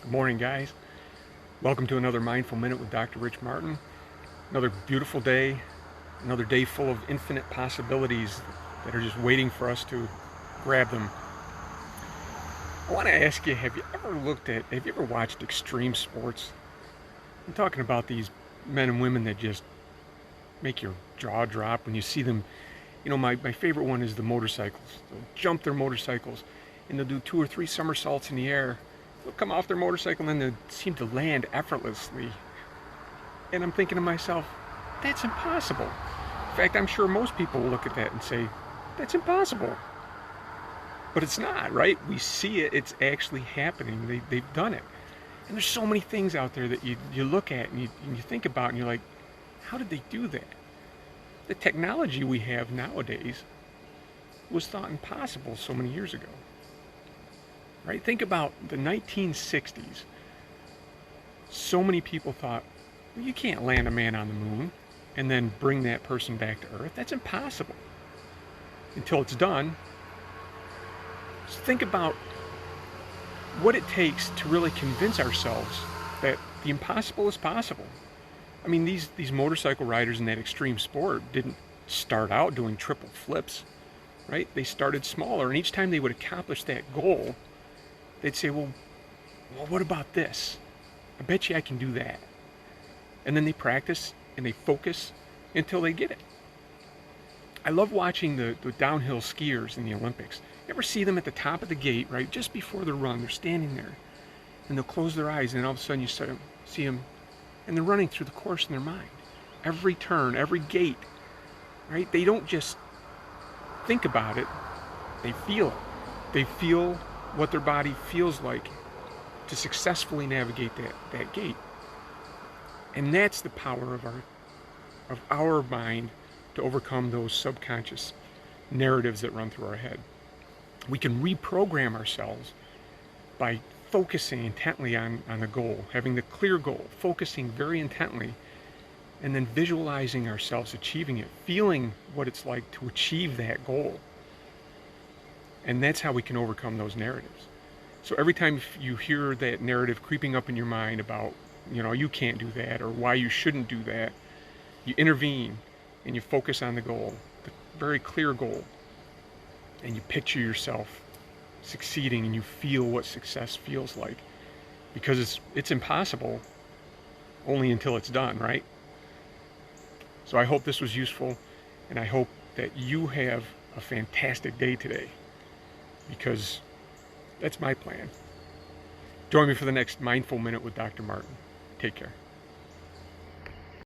Good morning, guys. Welcome to another Mindful Minute with Dr. Rich Martin. Another beautiful day, another day full of infinite possibilities that are just waiting for us to grab them. I want to ask you, have you ever watched extreme sports? I'm talking about these men and women that just make your jaw drop when you see them. You know, my favorite one is the motorcycles. They'll jump their motorcycles and they'll do 2 or 3 somersaults in the air. They'll come off their motorcycle and then they seem to land effortlessly. And I'm thinking to myself, that's impossible. In fact, I'm sure most people will look at that and say, that's impossible. But it's not, right? We see it, it's actually happening. They've done it. And there's so many things out there that you look at and you think about and you're like, how did they do that? The technology we have nowadays was thought impossible so many years ago. Right? Think about the 1960s. So many people thought, well, you can't land a man on the moon and then bring that person back to Earth. That's impossible. Until it's done. So think about what it takes to really convince ourselves that the impossible is possible. I mean, these motorcycle riders in that extreme sport didn't start out doing triple flips, right? They started smaller, and each time they would accomplish that goal, they'd say, well, what about this? I bet you I can do that. And then they practice and they focus until they get it. I love watching the downhill skiers in the Olympics. You ever see them at the top of the gate, right? Just before their run, they're standing there and they'll close their eyes and all of a sudden you see them and they're running through the course in their mind. Every turn, every gate, right? They don't just think about it, they feel it. They feel what their body feels like to successfully navigate that gate. And that's the power of our mind to overcome those subconscious narratives that run through our head. We can reprogram ourselves by focusing intently on the goal, having the clear goal, focusing very intently, and then visualizing ourselves achieving it, feeling what it's like to achieve that goal. And that's how we can overcome those narratives. So every time you hear that narrative creeping up in your mind about, you can't do that or why you shouldn't do that, you intervene and you focus on the goal, the very clear goal, and you picture yourself succeeding and you feel what success feels like, because it's impossible only until it's done, right? So I hope this was useful, and I hope that you have a fantastic day today, because that's my plan. Join me for the next Mindful Minute with Dr. Martin. Take care.